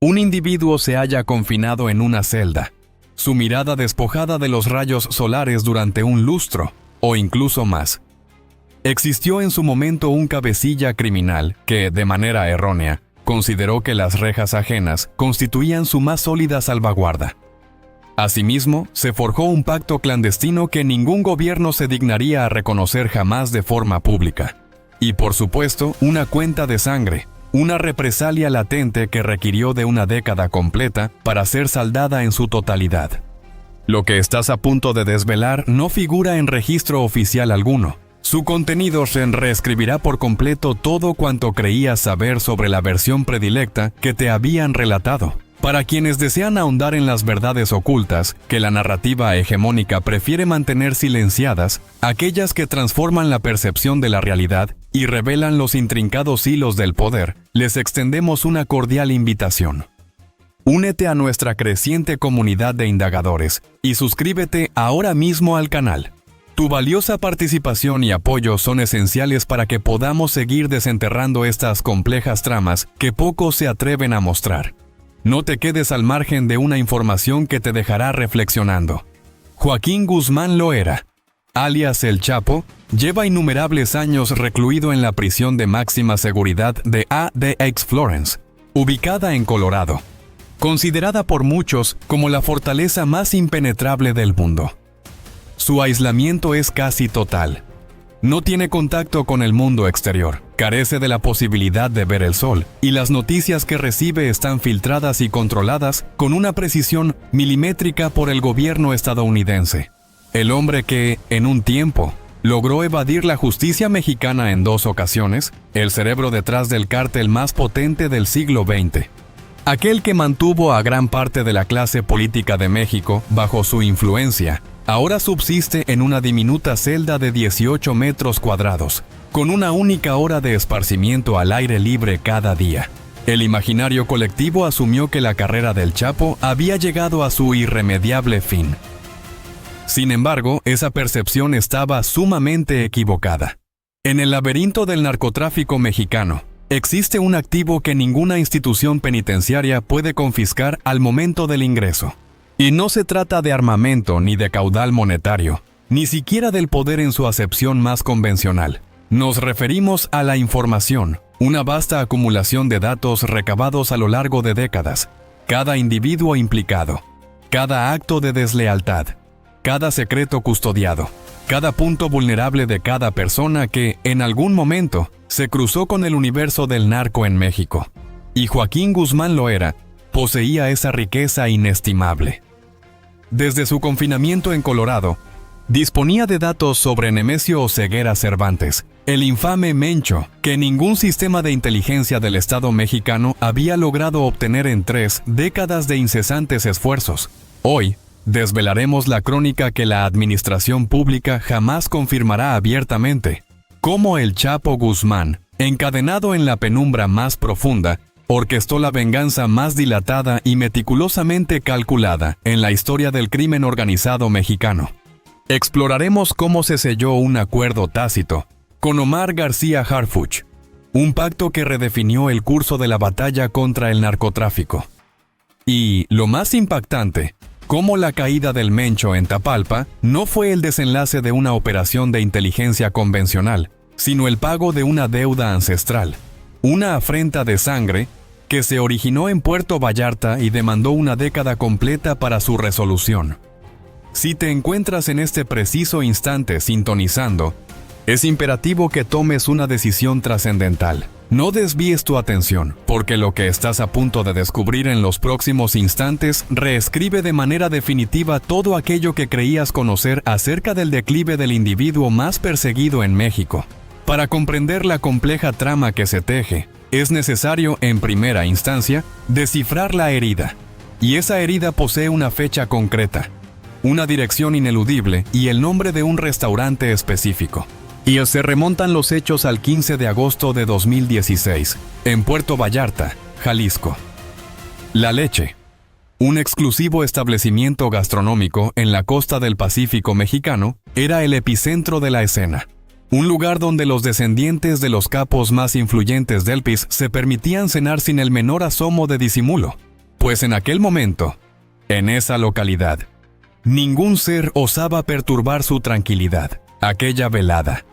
Un individuo se halla confinado en una celda, su mirada despojada de los rayos solares durante un lustro, o incluso más. Existió en su momento un cabecilla criminal que, de manera errónea, consideró que las rejas ajenas constituían su más sólida salvaguarda. Asimismo, se forjó un pacto clandestino que ningún gobierno se dignaría a reconocer jamás de forma pública. Y por supuesto, una cuenta de sangre, una represalia latente que requirió de una década completa para ser saldada en su totalidad. Lo que estás a punto de desvelar no figura en registro oficial alguno. Su contenido reescribirá por completo todo cuanto creías saber sobre la versión predilecta que te habían relatado. Para quienes desean ahondar en las verdades ocultas que la narrativa hegemónica prefiere mantener silenciadas, aquellas que transforman la percepción de la realidad y revelan los intrincados hilos del poder, les extendemos una cordial invitación. Únete a nuestra creciente comunidad de indagadores y suscríbete ahora mismo al canal. Tu valiosa participación y apoyo son esenciales para que podamos seguir desenterrando estas complejas tramas que pocos se atreven a mostrar. No te quedes al margen de una información que te dejará reflexionando. Joaquín Guzmán Loera, alias El Chapo, lleva innumerables años recluido en la prisión de máxima seguridad de ADX Florence, ubicada en Colorado, considerada por muchos como la fortaleza más impenetrable del mundo. Su aislamiento es casi total. No tiene contacto con el mundo exterior, carece de la posibilidad de ver el sol, y las noticias que recibe están filtradas y controladas con una precisión milimétrica por el gobierno estadounidense. El hombre que, en un tiempo, logró evadir la justicia mexicana en 2 ocasiones, el cerebro detrás del cártel más potente del siglo XX. Aquel que mantuvo a gran parte de la clase política de México bajo su influencia, ahora subsiste en una diminuta celda de 18 metros cuadrados, con una única hora de esparcimiento al aire libre cada día. El imaginario colectivo asumió que la carrera del Chapo había llegado a su irremediable fin. Sin embargo, esa percepción estaba sumamente equivocada. En el laberinto del narcotráfico mexicano, existe un activo que ninguna institución penitenciaria puede confiscar al momento del ingreso. Y no se trata de armamento ni de caudal monetario, ni siquiera del poder en su acepción más convencional. Nos referimos a la información, una vasta acumulación de datos recabados a lo largo de décadas. Cada individuo implicado, cada acto de deslealtad, cada secreto custodiado, cada punto vulnerable de cada persona que, en algún momento, se cruzó con el universo del narco en México. Y Joaquín Guzmán Loera poseía esa riqueza inestimable. Desde su confinamiento en Colorado, disponía de datos sobre Nemesio Oseguera Cervantes, el infame Mencho, que ningún sistema de inteligencia del Estado mexicano había logrado obtener en 3 décadas de incesantes esfuerzos. Hoy, desvelaremos la crónica que la administración pública jamás confirmará abiertamente, cómo el Chapo Guzmán, encadenado en la penumbra más profunda, orquestó la venganza más dilatada y meticulosamente calculada en la historia del crimen organizado mexicano. Exploraremos cómo se selló un acuerdo tácito con Omar García Harfuch, un pacto que redefinió el curso de la batalla contra el narcotráfico. Y, lo más impactante, cómo la caída del Mencho en Tapalpa no fue el desenlace de una operación de inteligencia convencional, sino el pago de una deuda ancestral, una afrenta de sangre que se originó en Puerto Vallarta y demandó una década completa para su resolución. Si te encuentras en este preciso instante sintonizando, es imperativo que tomes una decisión trascendental. No desvíes tu atención, porque lo que estás a punto de descubrir en los próximos instantes reescribe de manera definitiva todo aquello que creías conocer acerca del declive del individuo más perseguido en México. Para comprender la compleja trama que se teje, es necesario, en primera instancia, descifrar la herida. Y esa herida posee una fecha concreta, una dirección ineludible y el nombre de un restaurante específico. Y se remontan los hechos al 15 de agosto de 2016, en Puerto Vallarta, Jalisco. La Leche, un exclusivo establecimiento gastronómico en la costa del Pacífico mexicano, era el epicentro de la escena. Un lugar donde los descendientes de los capos más influyentes del PIS se permitían cenar sin el menor asomo de disimulo. pues en aquel momento, en esa localidad, ningún ser osaba perturbar su tranquilidad. Aquella velada.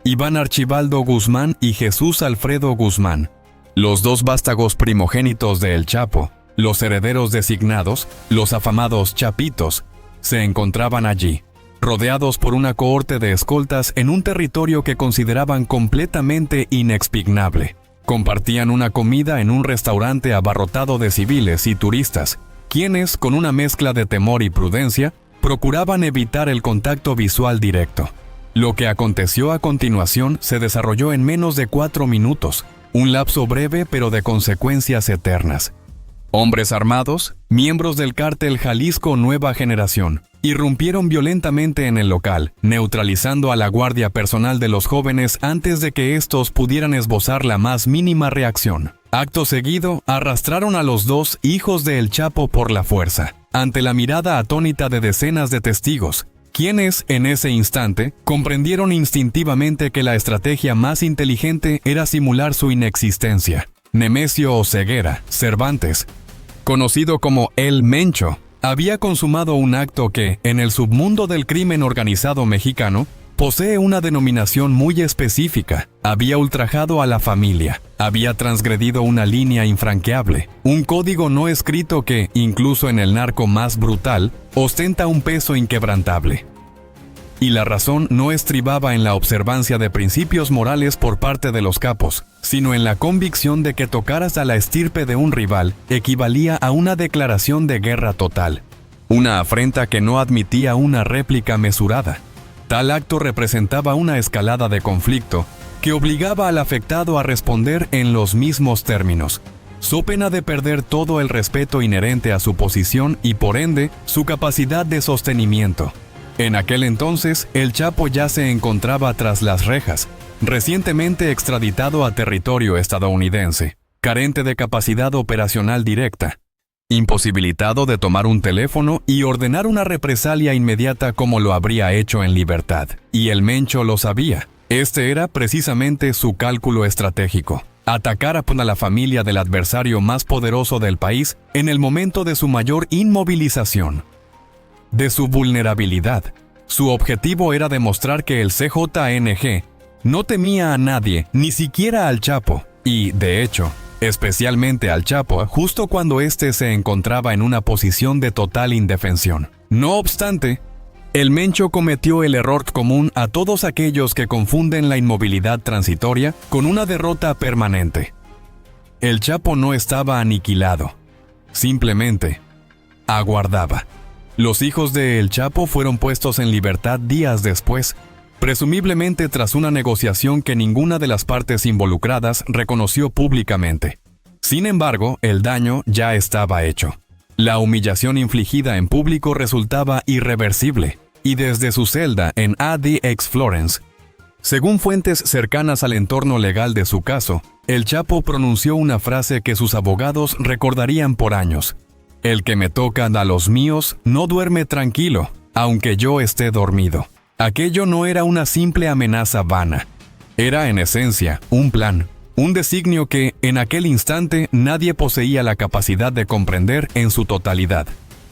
Iván Archibaldo Guzmán y Jesús Alfredo Guzmán, los dos vástagos primogénitos de El Chapo, los herederos designados, los afamados Chapitos, se encontraban allí, rodeados por una cohorte de escoltas en un territorio que consideraban completamente inexpugnable. Compartían una comida en un restaurante abarrotado de civiles y turistas, quienes, con una mezcla de temor y prudencia, procuraban evitar el contacto visual directo. Lo que aconteció a continuación se desarrolló en menos de 4 minutos, un lapso breve pero de consecuencias eternas. Hombres armados, miembros del cártel Jalisco Nueva Generación, irrumpieron violentamente en el local, neutralizando a la guardia personal de los jóvenes antes de que estos pudieran esbozar la más mínima reacción. Acto seguido, arrastraron a los dos hijos de El Chapo por la fuerza, ante la mirada atónita de decenas de testigos, quienes, en ese instante, comprendieron instintivamente que la estrategia más inteligente era simular su inexistencia. Nemesio Oseguera Cervantes, conocido como El Mencho, había consumado un acto que, en el submundo del crimen organizado mexicano, posee una denominación muy específica. Había ultrajado a la familia, había transgredido una línea infranqueable, un código no escrito que, incluso en el narco más brutal, ostenta un peso inquebrantable. Y la razón no estribaba en la observancia de principios morales por parte de los capos, sino en la convicción de que tocaras a la estirpe de un rival equivalía a una declaración de guerra total, una afrenta que no admitía una réplica mesurada. Tal acto representaba una escalada de conflicto que obligaba al afectado a responder en los mismos términos, so pena de perder todo el respeto inherente a su posición y por ende su capacidad de sostenimiento. En aquel entonces, El Chapo ya se encontraba tras las rejas, recientemente extraditado a territorio estadounidense, carente de capacidad operacional directa, imposibilitado de tomar un teléfono y ordenar una represalia inmediata como lo habría hecho en libertad. Y el Mencho lo sabía. Este era precisamente su cálculo estratégico: atacar a la familia del adversario más poderoso del país en el momento de su mayor inmovilización, de su vulnerabilidad. Su objetivo era demostrar que el CJNG no temía a nadie, ni siquiera al Chapo, y, de hecho, especialmente al Chapo, justo cuando éste se encontraba en una posición de total indefensión. No obstante, el Mencho cometió el error común a todos aquellos que confunden la inmovilidad transitoria con una derrota permanente. El Chapo no estaba aniquilado, simplemente aguardaba. Los hijos de El Chapo fueron puestos en libertad días después, presumiblemente tras una negociación que ninguna de las partes involucradas reconoció públicamente. Sin embargo, el daño ya estaba hecho. La humillación infligida en público resultaba irreversible, y desde su celda en ADX Florence, según fuentes cercanas al entorno legal de su caso, El Chapo pronunció una frase que sus abogados recordarían por años: «El que me toca a los míos no duerme tranquilo, aunque yo esté dormido». Aquello no era una simple amenaza vana. Era, en esencia, un plan, un designio que, en aquel instante, nadie poseía la capacidad de comprender en su totalidad,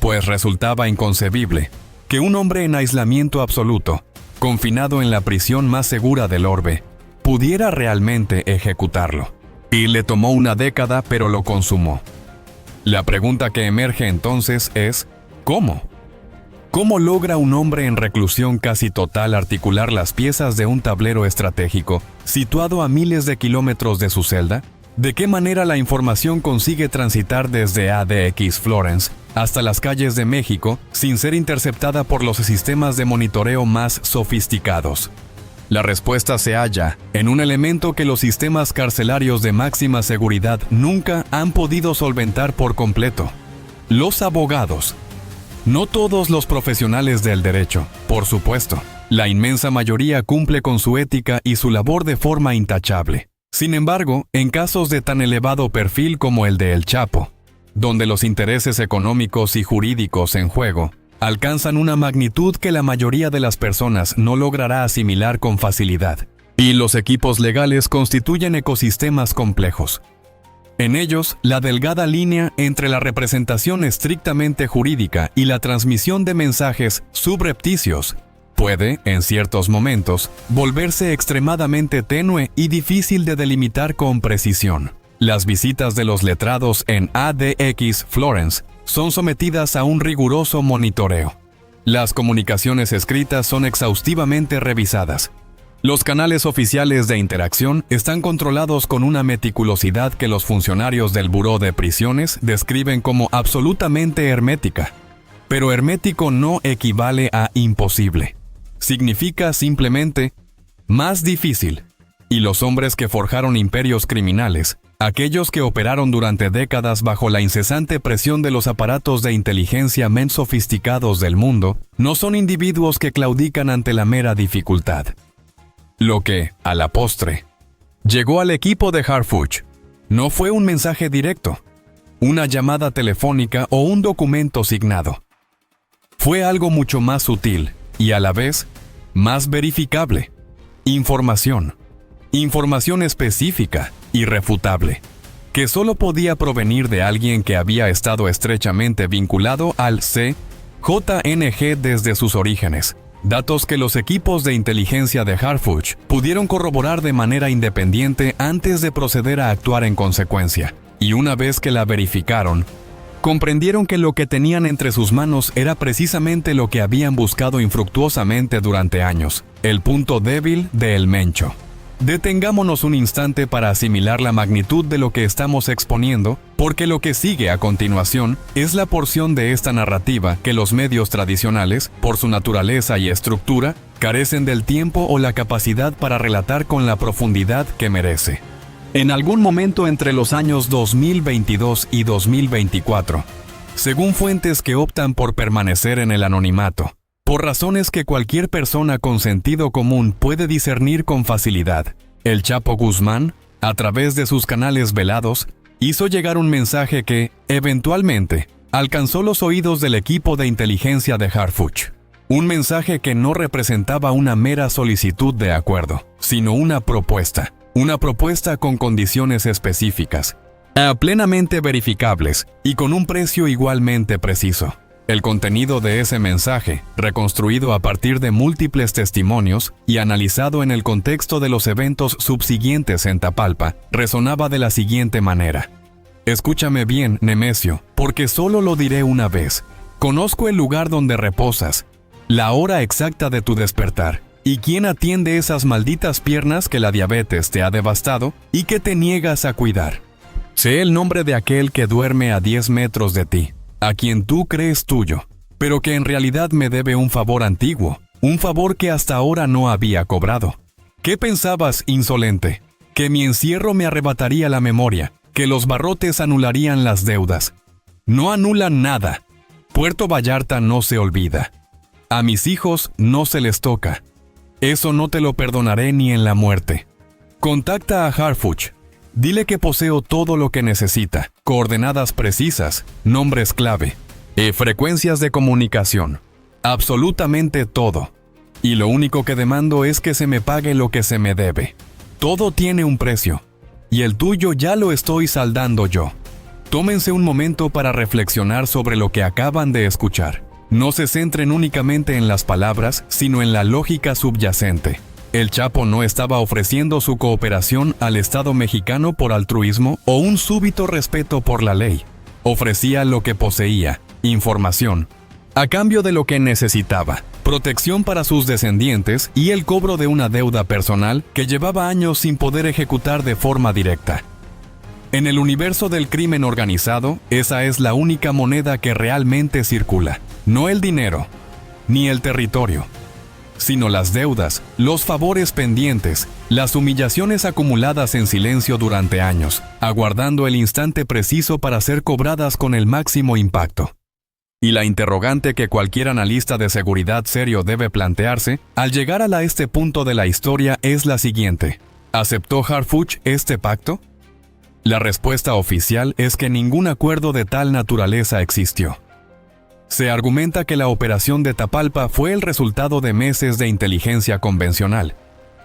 pues resultaba inconcebible que un hombre en aislamiento absoluto, confinado en la prisión más segura del orbe, pudiera realmente ejecutarlo. Y le tomó una década, pero lo consumó. La pregunta que emerge entonces es: ¿cómo? ¿Cómo logra un hombre en reclusión casi total articular las piezas de un tablero estratégico situado a miles de kilómetros de su celda? ¿De qué manera la información consigue transitar desde ADX Florence hasta las calles de México sin ser interceptada por los sistemas de monitoreo más sofisticados? La respuesta se halla en un elemento que los sistemas carcelarios de máxima seguridad nunca han podido solventar por completo: los abogados. No todos los profesionales del derecho, por supuesto. La inmensa mayoría cumple con su ética y su labor de forma intachable. Sin embargo, en casos de tan elevado perfil como el de El Chapo, donde los intereses económicos y jurídicos en juego alcanzan una magnitud que la mayoría de las personas no logrará asimilar con facilidad, y los equipos legales constituyen ecosistemas complejos, En ellos, la delgada línea entre la representación estrictamente jurídica y la transmisión de mensajes subrepticios puede, en ciertos momentos, volverse extremadamente tenue y difícil de delimitar con precisión. Las visitas de los letrados en ADX Florence son sometidas a un riguroso monitoreo. Las comunicaciones escritas son exhaustivamente revisadas. Los canales oficiales de interacción están controlados con una meticulosidad que los funcionarios del Buró de Prisiones describen como absolutamente hermética. Pero hermético no equivale a imposible. Significa simplemente más difícil. Y los hombres que forjaron imperios criminales, aquellos que operaron durante décadas bajo la incesante presión de los aparatos de inteligencia más sofisticados del mundo, no son individuos que claudican ante la mera dificultad. Lo que, a la postre, llegó al equipo de Harfuch no fue un mensaje directo, una llamada telefónica o un documento signado. Fue algo mucho más sutil y a la vez más verificable. Información específica, irrefutable, que solo podía provenir de alguien que había estado estrechamente vinculado al CJNG desde sus orígenes. Datos que los equipos de inteligencia de Harfuch pudieron corroborar de manera independiente antes de proceder a actuar en consecuencia. Y una vez que la verificaron, comprendieron que lo que tenían entre sus manos era precisamente lo que habían buscado infructuosamente durante años, el punto débil de El Mencho. Detengámonos un instante para asimilar la magnitud de lo que estamos exponiendo, porque lo que sigue a continuación es la porción de esta narrativa que los medios tradicionales, por su naturaleza y estructura, carecen del tiempo o la capacidad para relatar con la profundidad que merece. En algún momento entre los años 2022 y 2024, según fuentes que optan por permanecer en el anonimato, por razones que cualquier persona con sentido común puede discernir con facilidad, el Chapo Guzmán, a través de sus canales velados, hizo llegar un mensaje que, eventualmente, alcanzó los oídos del equipo de inteligencia de Harfuch. Un mensaje que no representaba una mera solicitud de acuerdo, sino una propuesta con condiciones específicas, plenamente verificables y con un precio igualmente preciso. El contenido de ese mensaje, reconstruido a partir de múltiples testimonios y analizado en el contexto de los eventos subsiguientes en Tapalpa, resonaba de la siguiente manera. Escúchame bien, Nemesio, porque solo lo diré una vez. Conozco el lugar donde reposas, la hora exacta de tu despertar, y quién atiende esas malditas piernas que la diabetes te ha devastado y que te niegas a cuidar. Sé el nombre de aquel que duerme a 10 metros de ti, a quien tú crees tuyo, pero que en realidad me debe un favor antiguo, un favor que hasta ahora no había cobrado. ¿Qué pensabas, insolente? ¿Que mi encierro me arrebataría la memoria? ¿Que los barrotes anularían las deudas? No anulan nada. Puerto Vallarta no se olvida. A mis hijos no se les toca. Eso no te lo perdonaré ni en la muerte. Contacta a Harfuch. Dile que poseo todo lo que necesita, coordenadas precisas, nombres clave, frecuencias de comunicación, absolutamente todo. Y lo único que demando es que se me pague lo que se me debe. Todo tiene un precio, y el tuyo ya lo estoy saldando yo. Tómense un momento para reflexionar sobre lo que acaban de escuchar. No se centren únicamente en las palabras, sino en la lógica subyacente. El Chapo no estaba ofreciendo su cooperación al Estado mexicano por altruismo o un súbito respeto por la ley. Ofrecía lo que poseía, información, a cambio de lo que necesitaba, protección para sus descendientes y el cobro de una deuda personal que llevaba años sin poder ejecutar de forma directa. En el universo del crimen organizado, esa es la única moneda que realmente circula, no el dinero, ni el territorio, sino las deudas, los favores pendientes, las humillaciones acumuladas en silencio durante años, aguardando el instante preciso para ser cobradas con el máximo impacto. Y la interrogante que cualquier analista de seguridad serio debe plantearse, al llegar a este punto de la historia, es la siguiente. ¿Aceptó Harfuch este pacto? La respuesta oficial es que ningún acuerdo de tal naturaleza existió. Se argumenta que la operación de Tapalpa fue el resultado de meses de inteligencia convencional,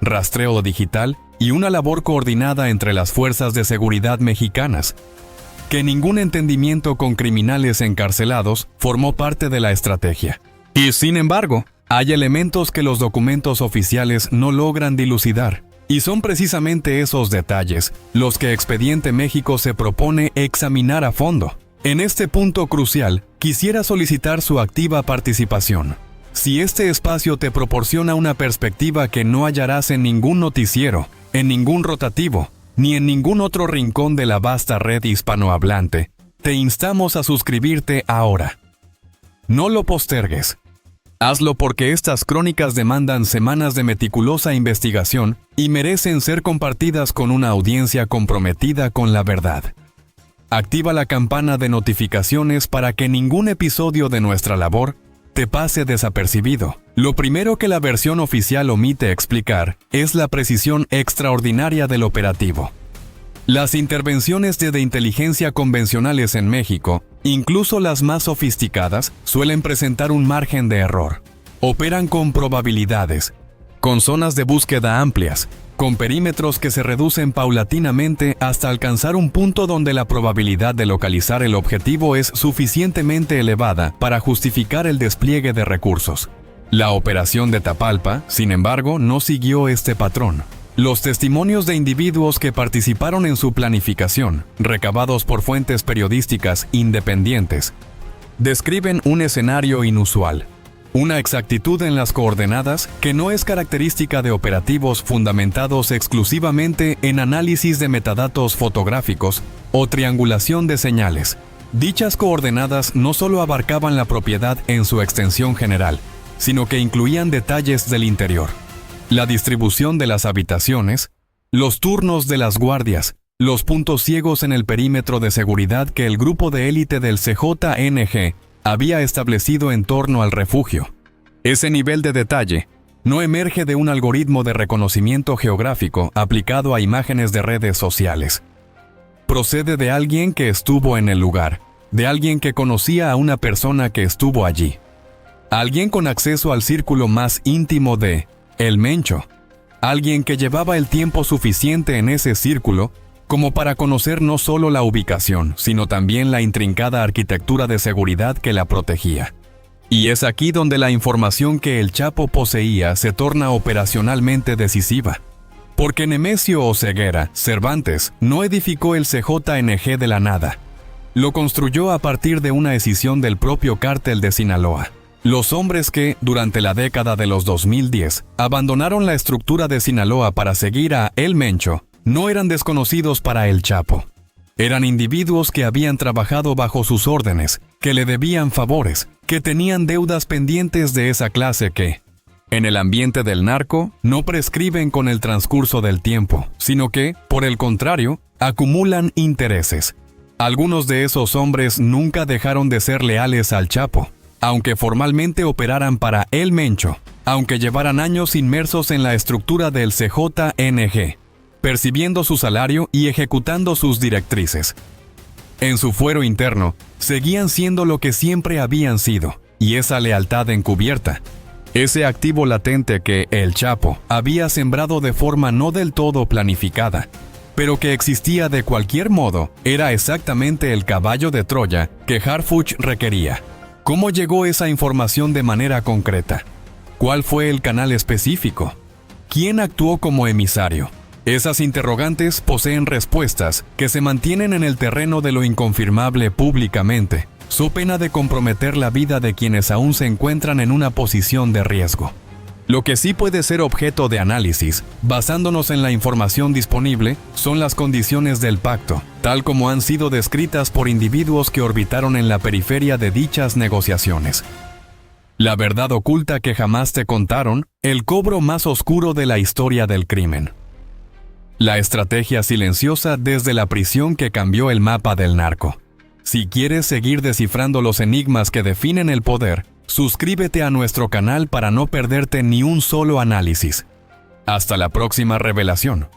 rastreo digital y una labor coordinada entre las fuerzas de seguridad mexicanas. Que ningún entendimiento con criminales encarcelados formó parte de la estrategia. Y sin embargo, hay elementos que los documentos oficiales no logran dilucidar. Y son precisamente esos detalles los que Expediente México se propone examinar a fondo. En este punto crucial, quisiera solicitar su activa participación. Si este espacio te proporciona una perspectiva que no hallarás en ningún noticiero, en ningún rotativo, ni en ningún otro rincón de la vasta red hispanohablante, te instamos a suscribirte ahora. No lo postergues. Hazlo porque estas crónicas demandan semanas de meticulosa investigación y merecen ser compartidas con una audiencia comprometida con la verdad. Activa la campana de notificaciones para que ningún episodio de nuestra labor te pase desapercibido. Lo primero que la versión oficial omite explicar es la precisión extraordinaria del operativo. Las intervenciones de inteligencia convencionales en México, incluso las más sofisticadas, suelen presentar un margen de error. Operan con probabilidades, con zonas de búsqueda amplias, con perímetros que se reducen paulatinamente hasta alcanzar un punto donde la probabilidad de localizar el objetivo es suficientemente elevada para justificar el despliegue de recursos. La operación de Tapalpa, sin embargo, no siguió este patrón. Los testimonios de individuos que participaron en su planificación, recabados por fuentes periodísticas independientes, describen un escenario inusual. Una exactitud en las coordenadas que no es característica de operativos fundamentados exclusivamente en análisis de metadatos fotográficos o triangulación de señales. Dichas coordenadas no solo abarcaban la propiedad en su extensión general, sino que incluían detalles del interior. La distribución de las habitaciones, los turnos de las guardias, los puntos ciegos en el perímetro de seguridad que el grupo de élite del CJNG había establecido en torno al refugio. Ese nivel de detalle no emerge de un algoritmo de reconocimiento geográfico aplicado a imágenes de redes sociales. Procede de alguien que estuvo en el lugar, de alguien que conocía a una persona que estuvo allí. Alguien con acceso al círculo más íntimo de El Mencho. Alguien que llevaba el tiempo suficiente en ese círculo como para conocer no solo la ubicación, sino también la intrincada arquitectura de seguridad que la protegía. Y es aquí donde la información que el Chapo poseía se torna operacionalmente decisiva. Porque Nemesio Oseguera Cervantes no edificó el CJNG de la nada. Lo construyó a partir de una escisión del propio cártel de Sinaloa. Los hombres que, durante la década de los 2010, abandonaron la estructura de Sinaloa para seguir a El Mencho, no eran desconocidos para el Chapo. Eran individuos que habían trabajado bajo sus órdenes, que le debían favores, que tenían deudas pendientes de esa clase que, en el ambiente del narco, no prescriben con el transcurso del tiempo, sino que, por el contrario, acumulan intereses. Algunos de esos hombres nunca dejaron de ser leales al Chapo, aunque formalmente operaran para El Mencho, aunque llevaran años inmersos en la estructura del CJNG, percibiendo su salario y ejecutando sus directrices. En su fuero interno, seguían siendo lo que siempre habían sido, y esa lealtad encubierta, ese activo latente que el Chapo había sembrado de forma no del todo planificada, pero que existía de cualquier modo, era exactamente el caballo de Troya que Harfuch requería. ¿Cómo llegó esa información de manera concreta? ¿Cuál fue el canal específico? ¿Quién actuó como emisario? Esas interrogantes poseen respuestas que se mantienen en el terreno de lo inconfirmable públicamente, so pena de comprometer la vida de quienes aún se encuentran en una posición de riesgo. Lo que sí puede ser objeto de análisis, basándonos en la información disponible, son las condiciones del pacto, tal como han sido descritas por individuos que orbitaron en la periferia de dichas negociaciones. La verdad oculta que jamás te contaron, el cobro más oscuro de la historia del crimen. La estrategia silenciosa desde la prisión que cambió el mapa del narco. Si quieres seguir descifrando los enigmas que definen el poder, suscríbete a nuestro canal para no perderte ni un solo análisis. Hasta la próxima revelación.